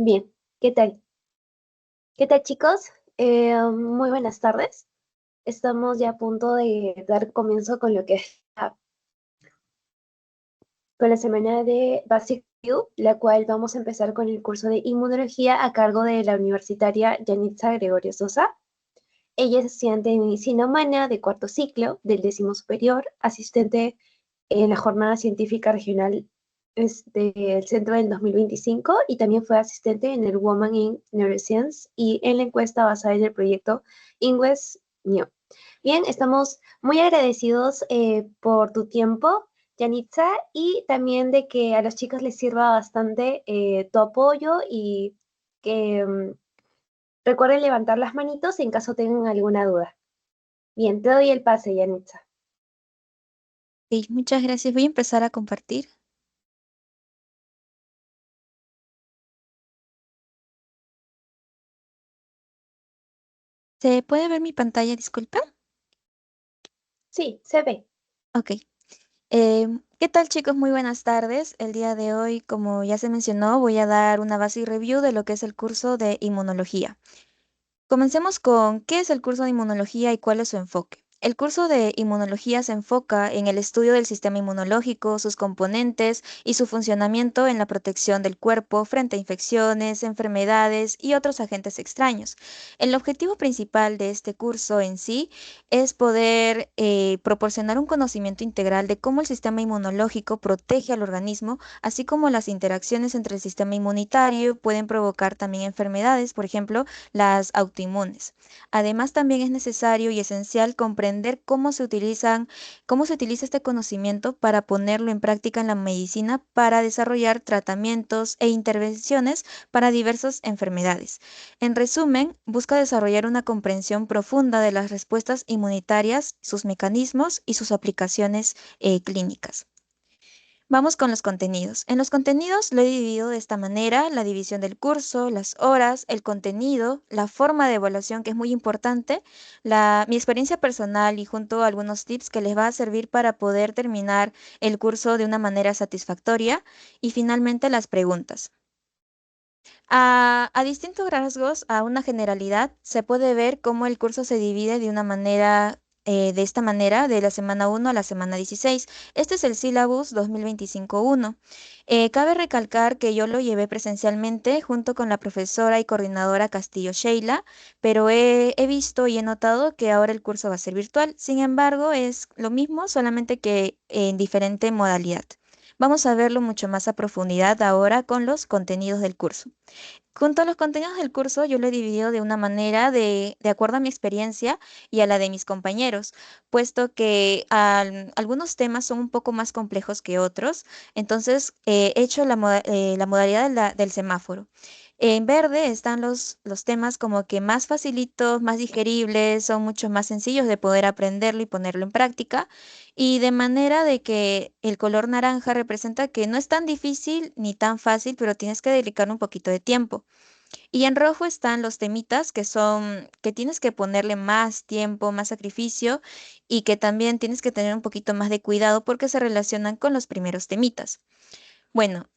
Bien, ¿qué tal? ¿Qué tal, chicos? Muy buenas tardes. Estamos ya a punto de dar comienzo con lo que es con la semana de Basic View, la cual vamos a empezar con el curso de inmunología a cargo de la universitaria Yanitza Gregorio Sosa. Ella es estudiante de medicina humana de cuarto ciclo del décimo superior, asistente en la jornada científica regional del centro del 2025 y también fue asistente en el Woman in Neuroscience y en la encuesta basada en el proyecto Ingues New. Bien, estamos muy agradecidos por tu tiempo, Yanitza, y también de que a los chicos les sirva bastante tu apoyo y que recuerden levantar las manitos en caso tengan alguna duda. Bien, te doy el pase, Yanitza. Ok, muchas gracias. Voy a empezar a compartir. ¿Se puede ver mi pantalla? Disculpa. Sí, se ve. Ok. ¿Qué tal, chicos? Muy buenas tardes. El día de hoy, como ya se mencionó, voy a dar una base y review de lo que es el curso de inmunología. Comencemos con qué es el curso de inmunología y cuál es su enfoque. El curso de inmunología se enfoca en el estudio del sistema inmunológico, sus componentes y su funcionamiento en la protección del cuerpo frente a infecciones, enfermedades y otros agentes extraños. El objetivo principal de este curso en sí es poder proporcionar un conocimiento integral de cómo el sistema inmunológico protege al organismo, así como las interacciones entre el sistema inmunitario pueden provocar también enfermedades, por ejemplo, las autoinmunes. Además, también es necesario y esencial comprender cómo se utiliza este conocimiento para ponerlo en práctica en la medicina para desarrollar tratamientos e intervenciones para diversas enfermedades. En resumen, busca desarrollar una comprensión profunda de las respuestas inmunitarias, sus mecanismos y sus aplicaciones clínicas. Vamos con los contenidos. En los contenidos lo he dividido de esta manera, la división del curso, las horas, el contenido, la forma de evaluación que es muy importante, mi experiencia personal y junto a algunos tips que les va a servir para poder terminar el curso de una manera satisfactoria y finalmente las preguntas. A distintos rasgos, a una generalidad, se puede ver cómo el curso se divide de una manera, de esta manera, de la semana 1 a la semana 16. Este es el Syllabus 2025-1. Cabe recalcar que yo lo llevé presencialmente junto con la profesora y coordinadora Castillo Sheila, pero he visto y he notado que ahora el curso va a ser virtual. Sin embargo, es lo mismo, solamente que en diferente modalidad. Vamos a verlo mucho más a profundidad ahora con los contenidos del curso. Junto a los contenidos del curso, yo lo he dividido de una manera de acuerdo a mi experiencia y a la de mis compañeros, puesto que algunos temas son un poco más complejos que otros. Entonces, he hecho la modalidad del semáforo. En verde están los temas como que más facilitos, más digeribles, son mucho más sencillos de poder aprenderlo y ponerlo en práctica. Y de manera de que el color naranja representa que no es tan difícil ni tan fácil, pero tienes que dedicar un poquito de tiempo. Y en rojo están los temitas que tienes que ponerle más tiempo, más sacrificio y que también tienes que tener un poquito más de cuidado porque se relacionan con los primeros temitas. Bueno,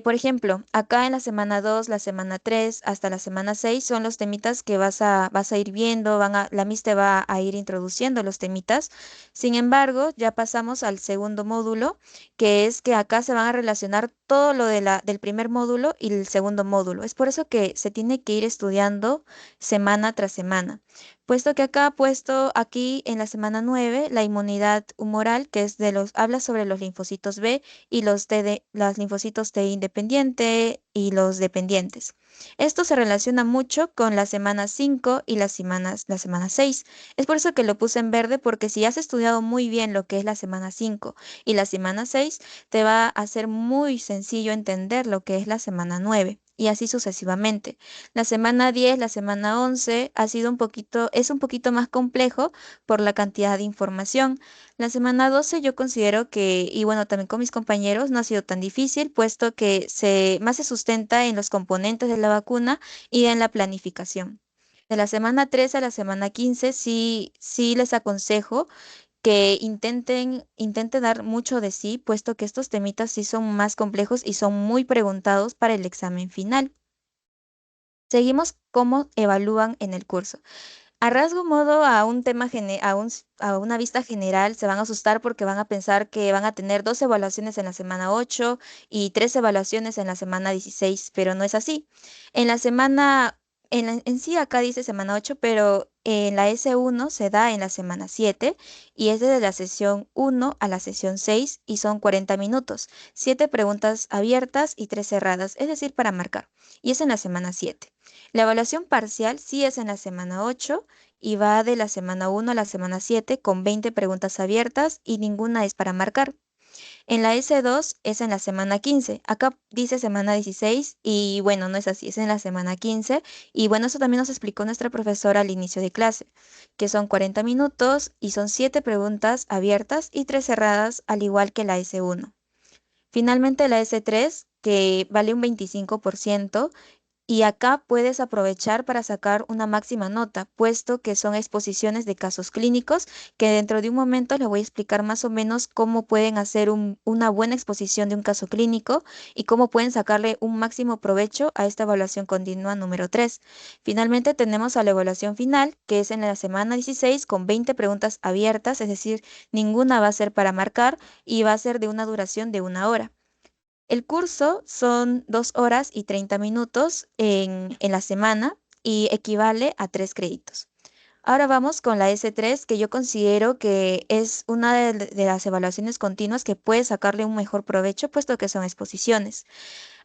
por ejemplo, acá en la semana 2, la semana 3, hasta la semana 6 son los temitas que vas a ir viendo, la MIS te va a ir introduciendo los temitas. Sin embargo, ya pasamos al segundo módulo, que es que acá se van a relacionar todo lo del primer módulo y el segundo módulo. Es por eso que se tiene que ir estudiando semana tras semana. Puesto que acá ha puesto aquí en la semana 9 la inmunidad humoral, que es habla sobre los linfocitos B y los linfocitos T independiente y los dependientes. Esto se relaciona mucho con la semana 5 y la semana 6. Es por eso que lo puse en verde, porque si has estudiado muy bien lo que es la semana 5 y la semana 6, te va a ser muy sencillo entender lo que es la semana 9. Y así sucesivamente. La semana 10, la semana 11 es un poquito más complejo por la cantidad de información. La semana 12 yo considero que, y bueno, también con mis compañeros, no ha sido tan difícil, puesto que más se sustenta en los componentes de la vacuna y en la planificación. De la semana 13 a la semana 15 sí les aconsejo que intenten dar mucho de sí, puesto que estos temitas sí son más complejos y son muy preguntados para el examen final. Seguimos cómo evalúan en el curso. A rasgo modo, a un tema a una vista general, se van a asustar porque van a pensar que van a tener dos evaluaciones en la semana 8 y tres evaluaciones en la semana 16, pero no es así. En la semana, en sí acá dice semana 8, pero en la S1 se da en la semana 7 y es desde la sesión 1 a la sesión 6 y son 40 minutos, 7 preguntas abiertas y 3 cerradas, es decir, para marcar. Y es en la semana 7. La evaluación parcial sí es en la semana 8 y va de la semana 1 a la semana 7 con 20 preguntas abiertas y ninguna es para marcar. En la S2 es en la semana 15. Acá dice semana 16 y bueno, no es así, es en la semana 15. Y bueno, eso también nos explicó nuestra profesora al inicio de clase, que son 40 minutos y son 7 preguntas abiertas y 3 cerradas, al igual que la S1. Finalmente la S3, que vale un 25%, y acá puedes aprovechar para sacar una máxima nota, puesto que son exposiciones de casos clínicos, que dentro de un momento les voy a explicar más o menos cómo pueden hacer una buena exposición de un caso clínico y cómo pueden sacarle un máximo provecho a esta evaluación continua número 3. Finalmente tenemos a la evaluación final, que es en la semana 16 con 20 preguntas abiertas, es decir, ninguna va a ser para marcar y va a ser de una duración de 1 hora. El curso son 2 horas y 30 minutos en la semana y equivale a 3 créditos. Ahora vamos con la S3, que yo considero que es una de las evaluaciones continuas que puede sacarle un mejor provecho, puesto que son exposiciones.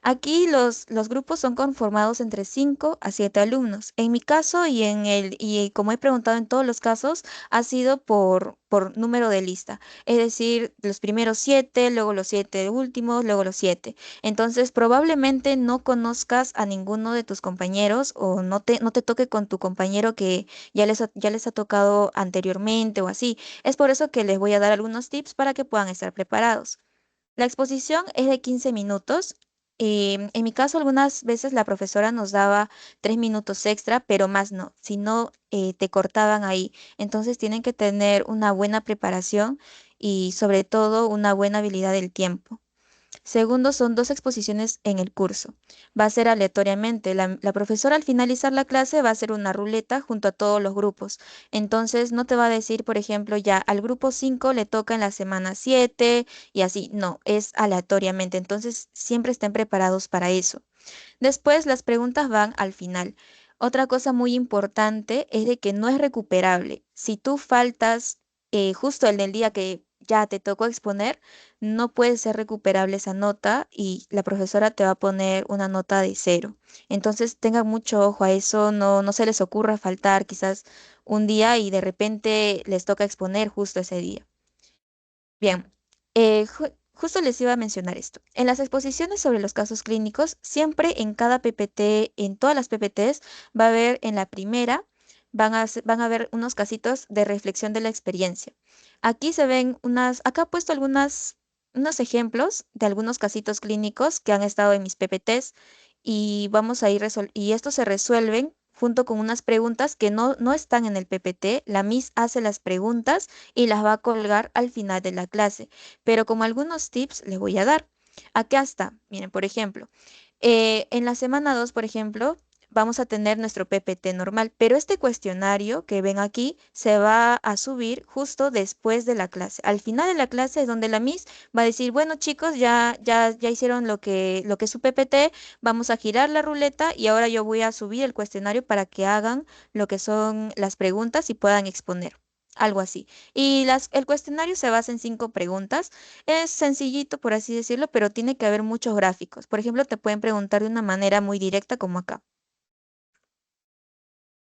Aquí los grupos son conformados entre 5 a 7 alumnos. En mi caso y como he preguntado en todos los casos, ha sido por número de lista. Es decir, los primeros 7, luego los 7 últimos, luego los 7. Entonces, probablemente no conozcas a ninguno de tus compañeros o no te toque con tu compañero que ya les ha tocado anteriormente o así. Es por eso que les voy a dar algunos tips para que puedan estar preparados. La exposición es de 15 minutos. En mi caso, algunas veces la profesora nos daba 3 minutos extra, pero más no, si no, te cortaban ahí. Entonces tienen que tener una buena preparación y sobre todo una buena habilidad del tiempo. Segundo, son dos exposiciones en el curso. Va a ser aleatoriamente. La profesora al finalizar la clase va a hacer una ruleta junto a todos los grupos. Entonces no te va a decir, por ejemplo, ya al grupo 5 le toca en la semana 7 y así. No, es aleatoriamente. Entonces siempre estén preparados para eso. Después las preguntas van al final. Otra cosa muy importante es de que no es recuperable. Si tú faltas justo el del día que ya te tocó exponer, no puede ser recuperable esa nota y la profesora te va a poner una nota de 0. Entonces tengan mucho ojo a eso, no se les ocurra faltar quizás un día y de repente les toca exponer justo ese día. Bien, justo les iba a mencionar esto. En las exposiciones sobre los casos clínicos, siempre en cada PPT, en todas las PPTs, va a haber en la primera, van a haber unos casitos de reflexión de la experiencia. Aquí se ven acá he puesto unos ejemplos de algunos casitos clínicos que han estado en mis PPTs y vamos a ir y estos se resuelven junto con unas preguntas que no están en el PPT. La Miss hace las preguntas y las va a colgar al final de la clase. Pero como algunos tips les voy a dar. Acá está. Miren, por ejemplo, en la semana 2, por ejemplo, vamos a tener nuestro PPT normal, pero este cuestionario que ven aquí se va a subir justo después de la clase. Al final de la clase es donde la Miss va a decir, bueno chicos, ya hicieron lo que es su PPT, vamos a girar la ruleta y ahora yo voy a subir el cuestionario para que hagan lo que son las preguntas y puedan exponer. Algo así. Y el cuestionario se basa en 5 preguntas. Es sencillito, por así decirlo, pero tiene que haber muchos gráficos. Por ejemplo, te pueden preguntar de una manera muy directa como acá.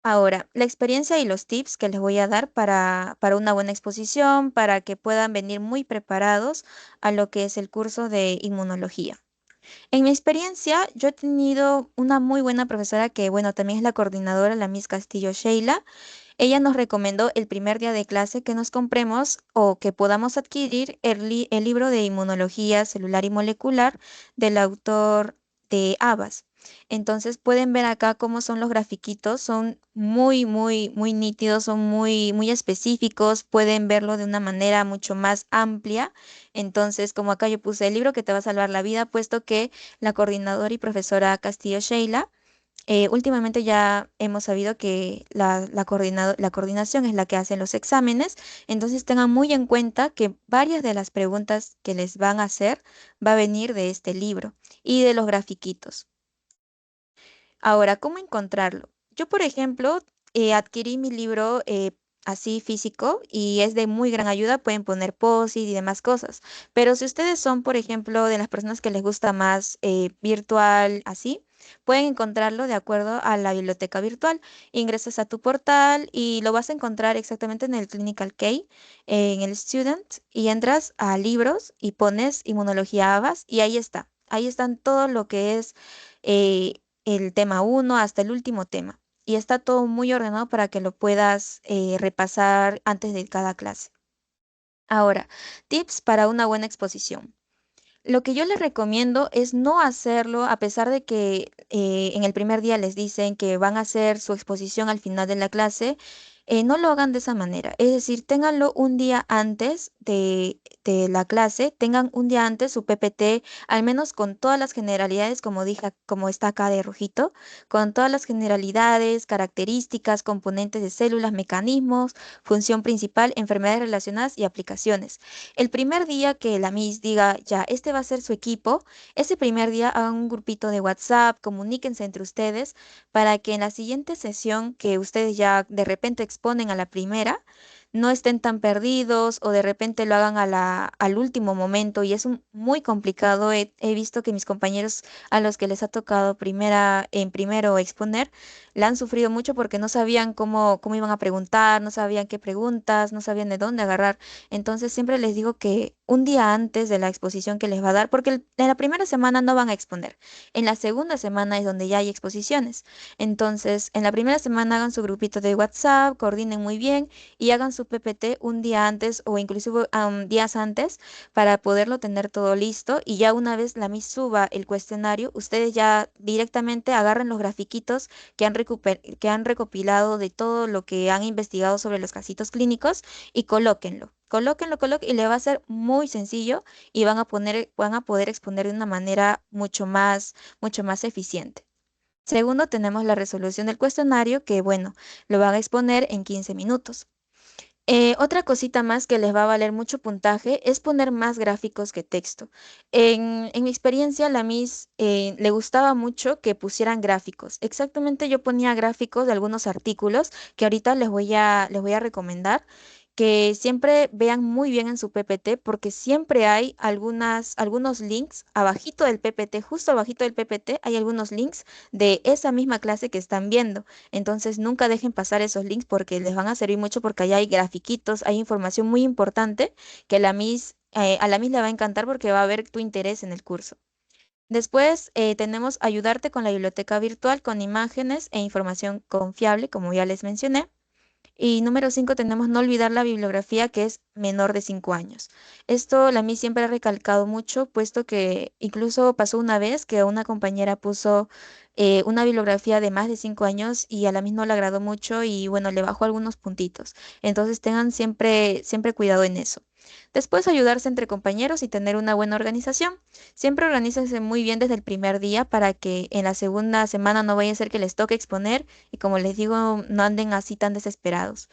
Ahora, la experiencia y los tips que les voy a dar para una buena exposición, para que puedan venir muy preparados a lo que es el curso de inmunología. En mi experiencia, yo he tenido una muy buena profesora que, bueno, también es la coordinadora, la Miss Castillo Sheila. Ella nos recomendó el primer día de clase que nos compremos o que podamos adquirir el libro de inmunología celular y molecular del autor de Abbas. Entonces pueden ver acá cómo son los grafiquitos, son muy, muy, muy nítidos, son muy, muy específicos, pueden verlo de una manera mucho más amplia. Entonces, como acá yo puse el libro que te va a salvar la vida, puesto que la coordinadora y profesora Castillo Sheila Últimamente ya hemos sabido que la coordinación es la que hace los exámenes, entonces tengan muy en cuenta que varias de las preguntas que les van a hacer va a venir de este libro y de los grafiquitos. Ahora, ¿cómo encontrarlo? Yo, por ejemplo, adquirí mi libro así físico y es de muy gran ayuda. Pueden poner post y demás cosas. Pero si ustedes son, por ejemplo, de las personas que les gusta más virtual, así, pueden encontrarlo de acuerdo a la biblioteca virtual. Ingresas a tu portal y lo vas a encontrar exactamente en el Clinical Key, en el Student, y entras a libros y pones Inmunología ABAS y ahí está. Ahí están todo lo que es eh, el tema uno hasta el último tema. Y está todo muy ordenado para que lo puedas repasar antes de cada clase. Ahora, tips para una buena exposición. Lo que yo les recomiendo es no hacerlo a pesar de que en el primer día les dicen que van a hacer su exposición al final de la clase. No lo hagan de esa manera. Es decir, ténganlo un día antes de la clase, tengan un día antes su PPT, al menos con todas las generalidades, como dije, como está acá de rojito, con todas las generalidades, características, componentes de células, mecanismos, función principal, enfermedades relacionadas y aplicaciones. El primer día que la Miss diga, ya, este va a ser su equipo, ese primer día hagan un grupito de WhatsApp, comuníquense entre ustedes para que en la siguiente sesión que ustedes ya de repente exponen a la primera, no estén tan perdidos o de repente lo hagan al último momento y es muy complicado. He visto que mis compañeros a los que les ha tocado en primero exponer, la han sufrido mucho porque no sabían cómo iban a preguntar, no sabían qué preguntas, no sabían de dónde agarrar. Entonces siempre les digo que un día antes de la exposición que les va a dar, porque en la primera semana no van a exponer, en la segunda semana es donde ya hay exposiciones. Entonces, en la primera semana hagan su grupito de WhatsApp, coordinen muy bien y hagan su PPT un día antes o inclusive días antes para poderlo tener todo listo y ya una vez la Miss suba el cuestionario, ustedes ya directamente agarren los grafiquitos que han recopilado de todo lo que han investigado sobre los casitos clínicos y colóquenlo. Colóquenlo y le va a ser muy sencillo y van a poder exponer de una manera mucho más eficiente. Segundo, tenemos la resolución del cuestionario que, bueno, lo van a exponer en 15 minutos. Otra cosita más que les va a valer mucho puntaje es poner más gráficos que texto. En mi experiencia, la Miss le gustaba mucho que pusieran gráficos. Exactamente, yo ponía gráficos de algunos artículos que ahorita les voy a recomendar. Que siempre vean muy bien en su PPT porque siempre hay algunos links abajito del PPT, justo abajito del PPT hay algunos links de esa misma clase que están viendo. Entonces nunca dejen pasar esos links porque les van a servir mucho porque allá hay grafiquitos, hay información muy importante que a la Miss le va a encantar porque va a ver tu interés en el curso. Después tenemos ayudarte con la biblioteca virtual con imágenes e información confiable, como ya les mencioné. Y número 5 tenemos no olvidar la bibliografía que es menor de 5 años. Esto la mí siempre ha recalcado mucho, puesto que incluso pasó una vez que una compañera puso una bibliografía de más de 5 años y a la misma no le agradó mucho y bueno, le bajó algunos puntitos. Entonces tengan siempre cuidado en eso. Después ayudarse entre compañeros y tener una buena organización. Siempre organícense muy bien desde el primer día para que en la segunda semana no vaya a ser que les toque exponer y como les digo, no anden así tan desesperados.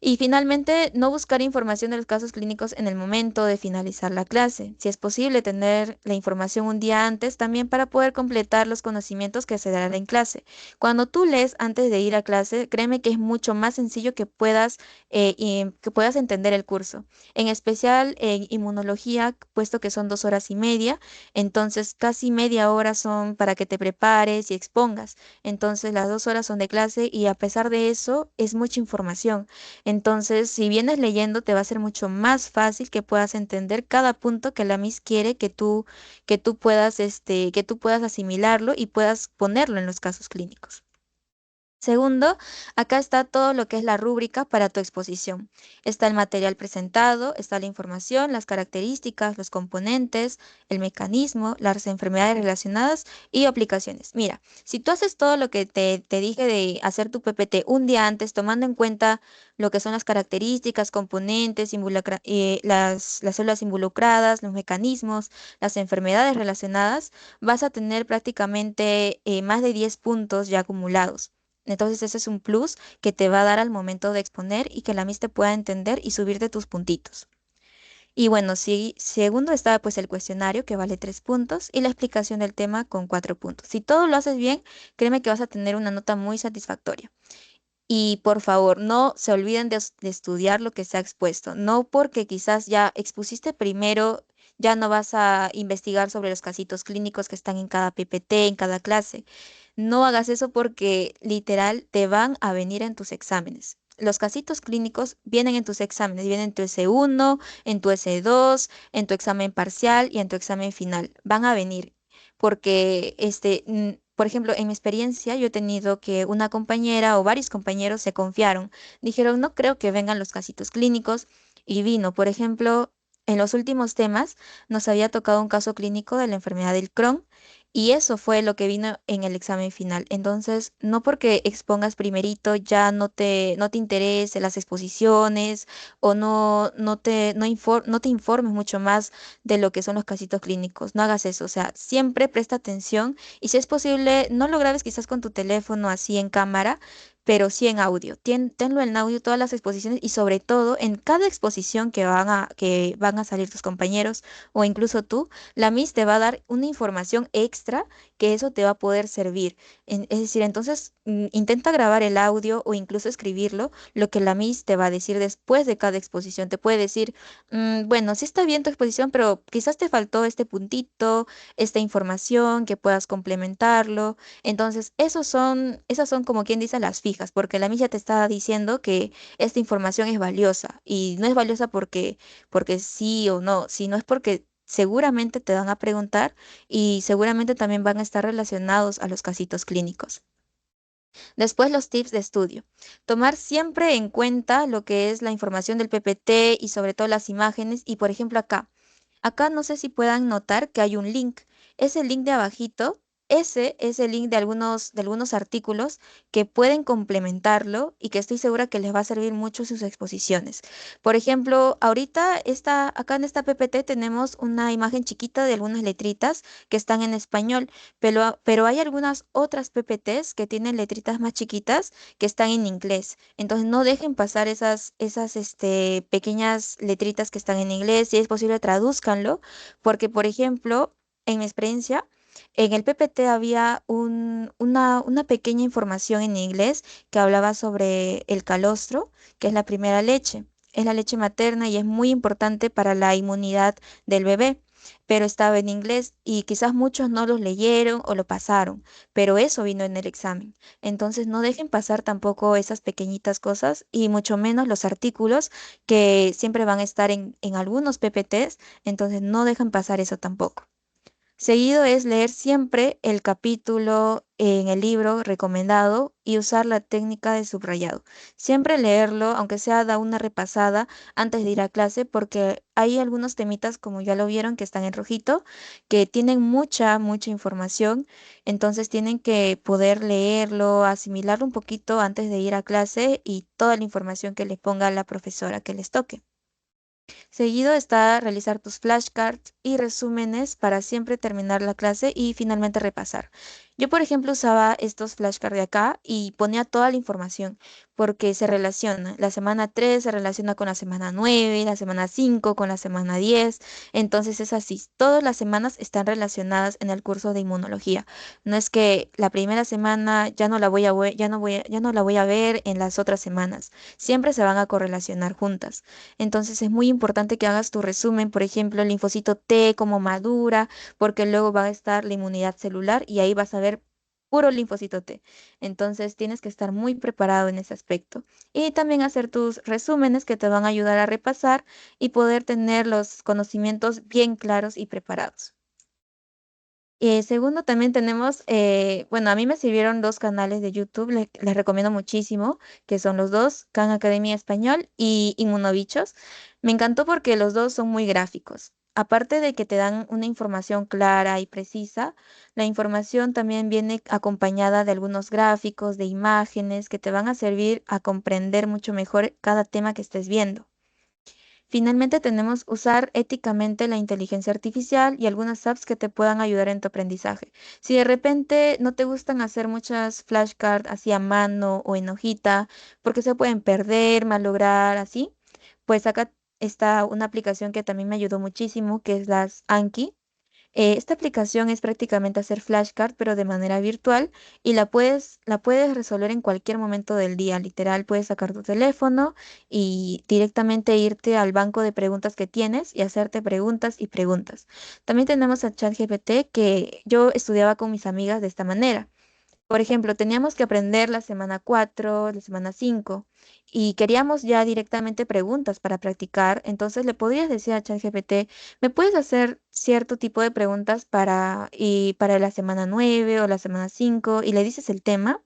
Y finalmente, no buscar información de los casos clínicos en el momento de finalizar la clase. Si es posible, tener la información un día antes también para poder completar los conocimientos que se darán en clase. Cuando tú lees antes de ir a clase, créeme que es mucho más sencillo que puedas entender el curso. En especial en inmunología, puesto que son 2 horas y media, entonces casi media hora son para que te prepares y expongas. Entonces las 2 horas son de clase y a pesar de eso es mucha información. Entonces, si vienes leyendo, te va a ser mucho más fácil que puedas entender cada punto que la Miss quiere que tú puedas asimilarlo y puedas ponerlo en los casos clínicos. Segundo, acá está todo lo que es la rúbrica para tu exposición. Está el material presentado, está la información, las características, los componentes, el mecanismo, las enfermedades relacionadas y aplicaciones. Mira, si tú haces todo lo que te dije de hacer tu PPT un día antes, tomando en cuenta lo que son las características, componentes, las células involucradas, los mecanismos, las enfermedades relacionadas, vas a tener prácticamente más de 10 puntos ya acumulados. Entonces ese es un plus que te va a dar al momento de exponer y que la Miss te pueda entender y subirte tus puntitos. Y bueno, sí, segundo está pues el cuestionario que vale 3 puntos y la explicación del tema con 4 puntos. Si todo lo haces bien, créeme que vas a tener una nota muy satisfactoria. Y por favor, no se olviden de estudiar lo que se ha expuesto. No porque quizás ya expusiste primero, ya no vas a investigar sobre los casitos clínicos que están en cada PPT, en cada clase. No hagas eso porque literal te van a venir en tus exámenes. Los casitos clínicos vienen en tus exámenes, vienen en tu S1, en tu S2, en tu examen parcial y en tu examen final. Van a venir porque, por ejemplo, en mi experiencia, yo he tenido que una compañera o varios compañeros se confiaron. Dijeron, no creo que vengan los casitos clínicos y vino. Por ejemplo, en los últimos temas nos había tocado un caso clínico de la enfermedad del Crohn y eso fue lo que vino en el examen final. Entonces, no porque expongas primerito ya no te interese las exposiciones o no te informes mucho más de lo que son los casitos clínicos. No hagas eso. O sea, siempre presta atención y si es posible, no lo grabes quizás con tu teléfono así en cámara, pero sí en audio. Tenlo en audio todas las exposiciones y sobre todo en cada exposición que van a salir tus compañeros o incluso tú, la Miss te va a dar una información extra que eso te va a poder servir. Es decir, entonces intenta grabar el audio o incluso escribirlo, lo que la Miss te va a decir después de cada exposición. Te puede decir, bueno, sí está bien tu exposición, pero quizás te faltó este puntito, esta información, que puedas complementarlo. Entonces, esas son como quien dice las fijas, porque la Miss ya te está diciendo que esta información es valiosa y no es valiosa porque sí o no, sino es porque seguramente te van a preguntar y seguramente también van a estar relacionados a los casitos clínicos. Después los tips de estudio. Tomar siempre en cuenta lo que es la información del PPT y sobre todo las imágenes. Y por ejemplo acá no sé si puedan notar que hay un link. Ese link de abajito, ese es el link de algunos artículos que pueden complementarlo y que estoy segura que les va a servir mucho sus exposiciones. Por ejemplo, ahorita acá en esta PPT tenemos una imagen chiquita de algunas letritas que están en español, pero hay algunas otras PPTs que tienen letritas más chiquitas que están en inglés. Entonces no dejen pasar esas pequeñas letritas que están en inglés. Si es posible, tradúzcanlo, porque por ejemplo, en mi experiencia, en el PPT había una pequeña información en inglés que hablaba sobre el calostro, que es la primera leche. Es la leche materna y es muy importante para la inmunidad del bebé, pero estaba en inglés y quizás muchos no los leyeron o lo pasaron, pero eso vino en el examen. Entonces no dejen pasar tampoco esas pequeñitas cosas y mucho menos los artículos que siempre van a estar en algunos PPTs, entonces no dejan pasar eso tampoco. Seguido es leer siempre el capítulo en el libro recomendado y usar la técnica de subrayado. Siempre leerlo, aunque sea da una repasada antes de ir a clase, porque hay algunos temitas, como ya lo vieron, que están en rojito, que tienen mucha, mucha información. Entonces tienen que poder leerlo, asimilarlo un poquito antes de ir a clase y toda la información que les ponga la profesora que les toque. Seguido está realizar tus flashcards y resúmenes para siempre terminar la clase y finalmente repasar. Yo, por ejemplo, usaba estos flashcards de acá y ponía toda la información porque se relaciona. La semana 3 se relaciona con la semana 9, la semana 5 con la semana 10. Entonces es así. Todas las semanas están relacionadas en el curso de inmunología. No es que la primera semana ya no la voy a, ya no la voy a ver en las otras semanas. Siempre se van a correlacionar juntas. Entonces es muy importante que hagas tu resumen, por ejemplo, el linfocito T, cómo madura, porque luego va a estar la inmunidad celular y ahí vas a ver puro linfocito T. Entonces tienes que estar muy preparado en ese aspecto. Y también hacer tus resúmenes que te van a ayudar a repasar y poder tener los conocimientos bien claros y preparados. Segundo, también tenemos, bueno, a mí me sirvieron dos canales de YouTube, les recomiendo muchísimo, que son los dos, Khan Academia Español y Inmunobichos. Me encantó porque los dos son muy gráficos. Aparte de que te dan una información clara y precisa, la información también viene acompañada de algunos gráficos, de imágenes que te van a servir a comprender mucho mejor cada tema que estés viendo. Finalmente tenemos usar éticamente la inteligencia artificial y algunas apps que te puedan ayudar en tu aprendizaje. Si de repente no te gustan hacer muchas flashcards así a mano o en hojita, porque se pueden perder, malograr, así, pues acá está una aplicación que también me ayudó muchísimo, que es las Anki. Esta aplicación es prácticamente hacer flashcard, pero de manera virtual y la puedes resolver en cualquier momento del día. Literal, puedes sacar tu teléfono y directamente irte al banco de preguntas que tienes y hacerte preguntas y preguntas. También tenemos a ChatGPT que yo estudiaba con mis amigas de esta manera. Por ejemplo, teníamos que aprender la semana 4, la semana 5 y queríamos ya directamente preguntas para practicar. Entonces le podrías decir a ChatGPT, ¿me puedes hacer cierto tipo de preguntas para la semana 9 o la semana 5? Y le dices el tema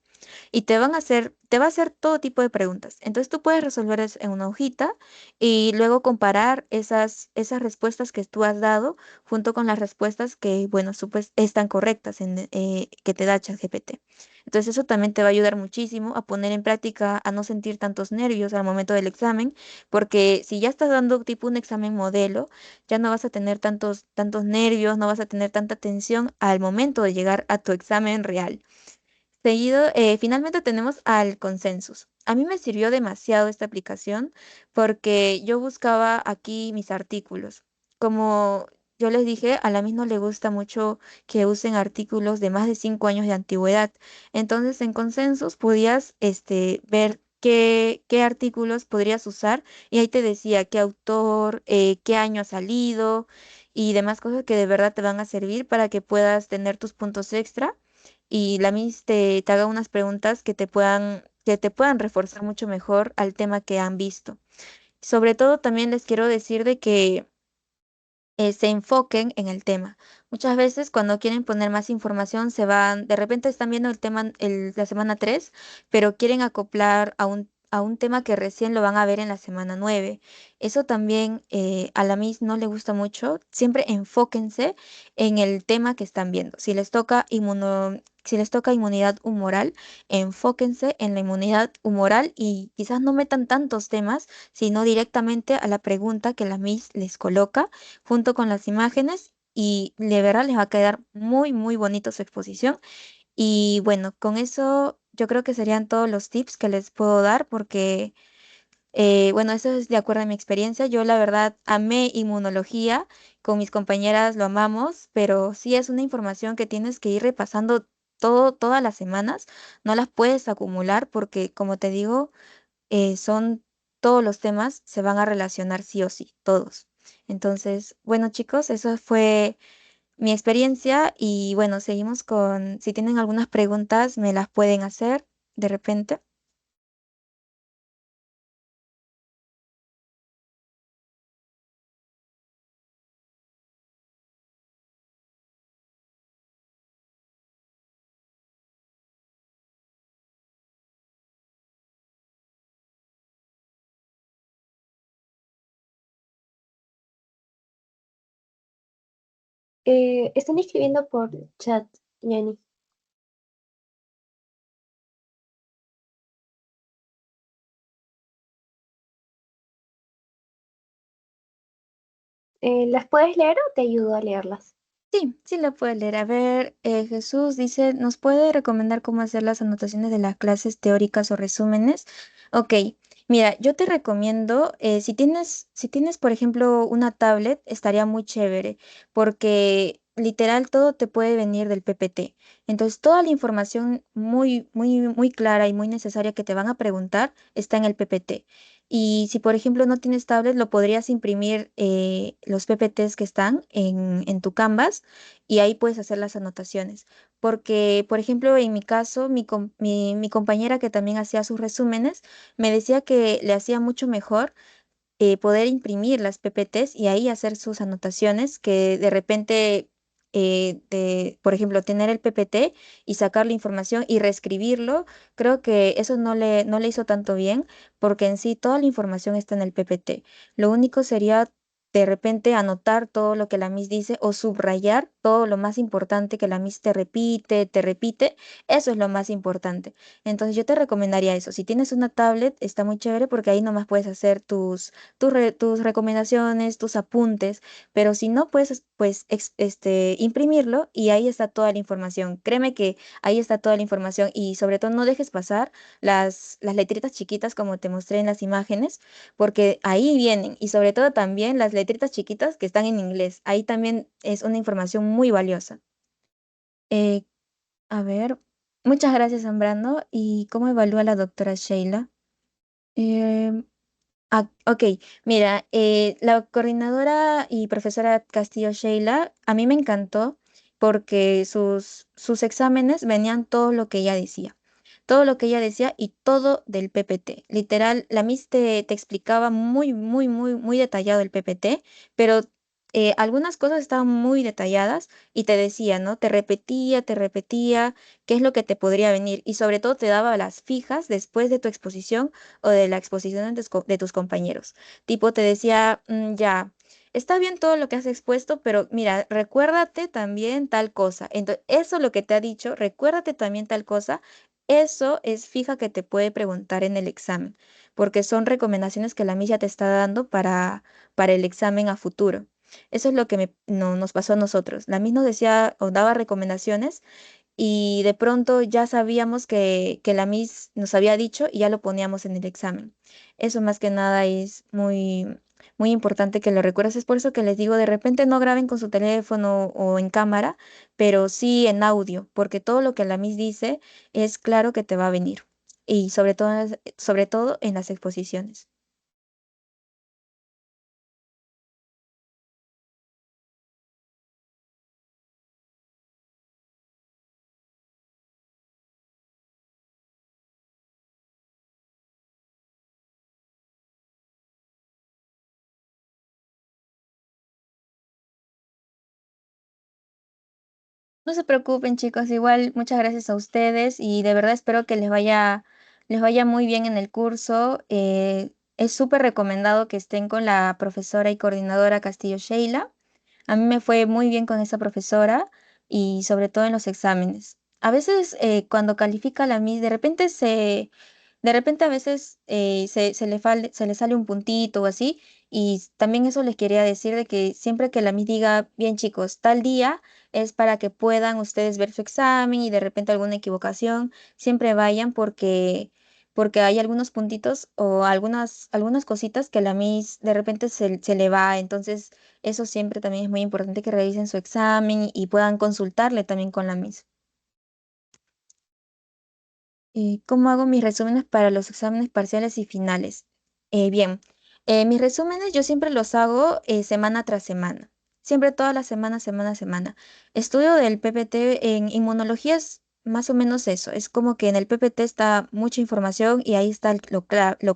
y te va a hacer todo tipo de preguntas. Entonces tú puedes resolver eso en una hojita y luego comparar esas respuestas que tú has dado junto con las respuestas que, bueno, están correctas que te da ChatGPT. Entonces eso también te va a ayudar muchísimo a poner en práctica, a no sentir tantos nervios al momento del examen, porque si ya estás dando tipo un examen modelo, ya no vas a tener tantos nervios, no vas a tener tanta tensión al momento de llegar a tu examen real. Seguido, finalmente tenemos al Consensus. A mí me sirvió demasiado esta aplicación porque yo buscaba aquí mis artículos. Como yo les dije, a la misma le gusta mucho que usen artículos de más de 5 años de antigüedad. Entonces, en Consensus podías ver qué artículos podrías usar y ahí te decía qué autor, qué año ha salido y demás cosas que de verdad te van a servir para que puedas tener tus puntos extra y la Miss te haga unas preguntas que te puedan reforzar mucho mejor al tema que han visto. Sobre todo también les quiero decir de que se enfoquen en el tema. Muchas veces cuando quieren poner más información de repente están viendo el tema la semana 3 pero quieren acoplar a un tema que recién lo van a ver en la semana 9. Eso también a la Miss no le gusta mucho. Siempre enfóquense en el tema que están viendo. Si les toca inmunidad humoral, enfóquense en la inmunidad humoral y quizás no metan tantos temas, sino directamente a la pregunta que la Miss les coloca junto con las imágenes y de verdad les va a quedar muy, muy bonito su exposición. Y bueno, con eso yo creo que serían todos los tips que les puedo dar porque, bueno, eso es de acuerdo a mi experiencia. Yo la verdad amé inmunología, con mis compañeras lo amamos, pero sí es una información que tienes que ir repasando todas las semanas. No las puedes acumular porque, como te digo, son todos los temas, se van a relacionar sí o sí, todos. Entonces, bueno, chicos, eso fue mi experiencia y bueno, seguimos si tienen algunas preguntas, me las pueden hacer de repente. Están escribiendo por chat, Yanni. ¿Las puedes leer o te ayudo a leerlas? Sí, sí lo puedo leer. A ver, Jesús dice, ¿nos puede recomendar cómo hacer las anotaciones de las clases teóricas o resúmenes? Ok, mira, yo te recomiendo, si tienes, por ejemplo, una tablet, estaría muy chévere, porque literal todo te puede venir del PPT. Entonces, toda la información muy, muy, muy clara y muy necesaria que te van a preguntar está en el PPT. Y si, por ejemplo, no tienes tablet, lo podrías imprimir los PPTs que están en tu Canvas y ahí puedes hacer las anotaciones. Porque, por ejemplo, en mi caso, mi compañera que también hacía sus resúmenes, me decía que le hacía mucho mejor poder imprimir las PPTs y ahí hacer sus anotaciones, que de repente por ejemplo, tener el PPT y sacar la información y reescribirlo, creo que eso no le hizo tanto bien porque en sí toda la información está en el PPT. Lo único sería de repente anotar todo lo que la Miss dice o subrayar todo lo más importante que la Miss te repite. Eso es lo más importante. Entonces yo te recomendaría eso. Si tienes una tablet, está muy chévere porque ahí nomás puedes hacer tus recomendaciones, tus apuntes, pero si no, puedes pues imprimirlo y ahí está toda la información. Créeme que ahí está toda la información y sobre todo no dejes pasar las letritas chiquitas como te mostré en las imágenes, porque ahí vienen y sobre todo también las letritas chiquitas que están en inglés. Ahí también es una información muy valiosa. Eh, a ver, muchas gracias, Zambrano. ¿Y cómo evalúa la doctora Sheila? Em, ok, mira, la coordinadora y profesora Castillo Sheila, a mí me encantó porque sus exámenes venían todo lo que ella decía, todo lo que ella decía y todo del PPT. Literal, la Miss te explicaba muy, muy, muy, muy detallado el PPT, pero algunas cosas estaban muy detalladas y te decía, ¿no? Te repetía qué es lo que te podría venir y sobre todo te daba las fijas después de tu exposición o de la exposición de tus compañeros. Tipo, te decía, ya, está bien todo lo que has expuesto, pero mira, recuérdate también tal cosa. Entonces, eso lo que te ha dicho, recuérdate también tal cosa, eso es fija que te puede preguntar en el examen, porque son recomendaciones que la milla te está dando para el examen a futuro. Eso es lo que nos pasó a nosotros. La MIS nos decía o daba recomendaciones y de pronto ya sabíamos que la Miss nos había dicho y ya lo poníamos en el examen. Eso más que nada es muy, muy importante que lo recuerdes. Es por eso que les digo, de repente no graben con su teléfono o en cámara, pero sí en audio, porque todo lo que la Miss dice es claro que te va a venir. Y sobre todo en las exposiciones. No se preocupen, chicos, igual muchas gracias a ustedes y de verdad espero que les vaya muy bien en el curso. Es súper recomendado que estén con la profesora y coordinadora Castillo Sheila. A mí me fue muy bien con esa profesora y sobre todo en los exámenes. A veces cuando califica la Miss, de repente a veces se le sale un puntito o así. Y también eso les quería decir de que siempre que la Miss diga, bien chicos, tal día es para que puedan ustedes ver su examen y de repente alguna equivocación, siempre vayan porque hay algunos puntitos o algunas cositas que la Miss de repente se le va. Entonces, eso siempre también es muy importante que revisen su examen y puedan consultarle también con la Miss. ¿Cómo hago mis resúmenes para los exámenes parciales y finales? Bien, mis resúmenes yo siempre los hago semana tras semana. Siempre toda la semana, semana a semana. Estudio del PPT en inmunología es más o menos eso. Es como que en el PPT está mucha información y ahí está lo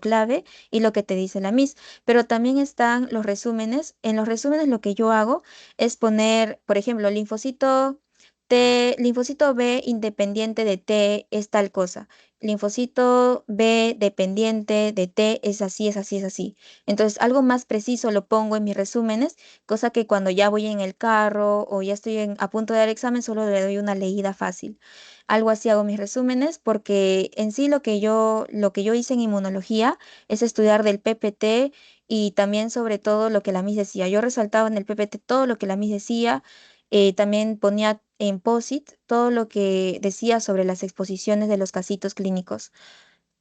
clave y lo que te dice la Miss. Pero también están los resúmenes. En los resúmenes lo que yo hago es poner, por ejemplo, linfocito B independiente de T es tal cosa. Linfocito B dependiente de T es así, es así, es así. Entonces, algo más preciso lo pongo en mis resúmenes, cosa que cuando ya voy en el carro o ya estoy a punto de dar examen, solo le doy una leída fácil. Algo así hago mis resúmenes porque en sí lo que yo hice en inmunología es estudiar del PPT y también sobre todo lo que la Miss decía. Yo resaltaba en el PPT todo lo que la Miss decía, también ponía en POSIT todo lo que decía sobre las exposiciones de los casitos clínicos.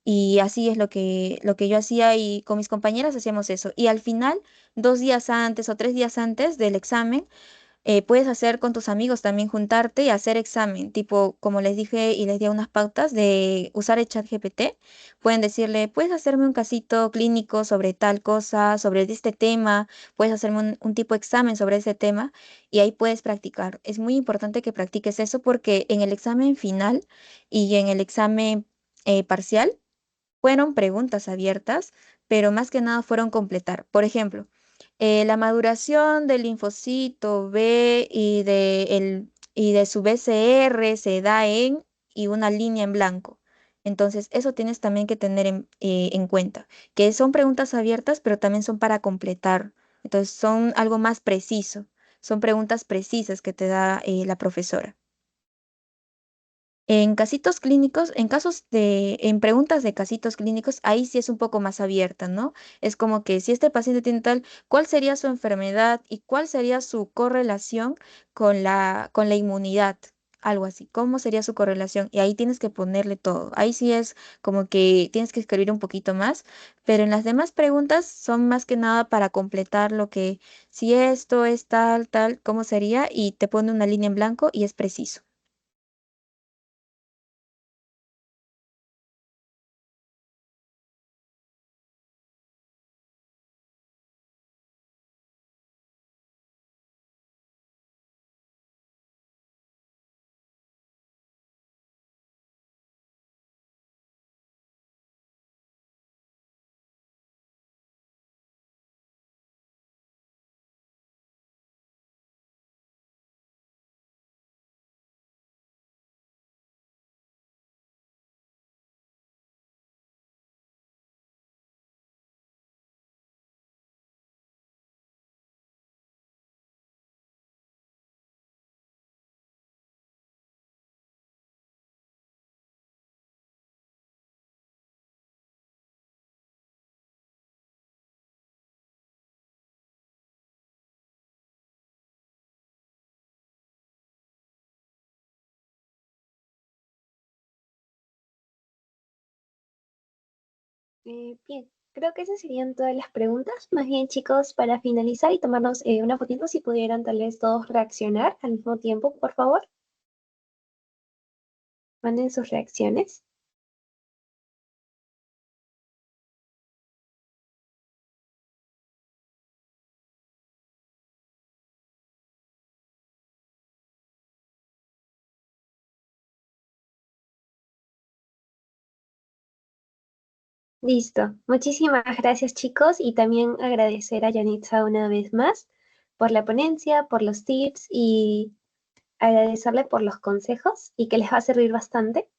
Y así es lo que yo hacía y con mis compañeras hacíamos eso. Y al final, 2 días antes o 3 días antes del examen, puedes hacer con tus amigos también juntarte y hacer examen, tipo, como les dije y les di unas pautas de usar el chat GPT, pueden decirle, puedes hacerme un casito clínico sobre tal cosa, sobre este tema, puedes hacerme un tipo de examen sobre ese tema y ahí puedes practicar. Es muy importante que practiques eso porque en el examen final y en el examen parcial fueron preguntas abiertas, pero más que nada fueron completar. Por ejemplo, La maduración del linfocito B y de su BCR se da y una línea en blanco. Entonces, eso tienes también que tener en cuenta, que son preguntas abiertas, pero también son para completar. Entonces, son algo más preciso. Son preguntas precisas que te da la profesora. En casitos clínicos, en preguntas de casitos clínicos, ahí sí es un poco más abierta, ¿no? Es como que si este paciente tiene tal, ¿cuál sería su enfermedad y cuál sería su correlación con la inmunidad? Algo así. ¿Cómo sería su correlación? Y ahí tienes que ponerle todo. Ahí sí es como que tienes que escribir un poquito más, pero en las demás preguntas son más que nada para completar lo que, si esto es tal, tal, ¿cómo sería? Y te pone una línea en blanco y es preciso. Bien, creo que esas serían todas las preguntas. Más bien, chicos, para finalizar y tomarnos una fotito, si pudieran tal vez todos reaccionar al mismo tiempo, por favor, manden sus reacciones. Listo. Muchísimas gracias, chicos, y también agradecer a Yanitza una vez más por la ponencia, por los tips y agradecerle por los consejos y que les va a servir bastante.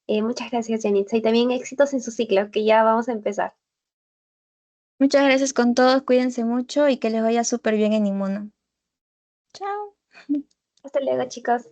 Muchas gracias, Yanitza, y también éxitos en su ciclo, que ya vamos a empezar. Muchas gracias con todos, cuídense mucho y que les vaya súper bien en Inmuno. Chao. Hasta luego, chicos.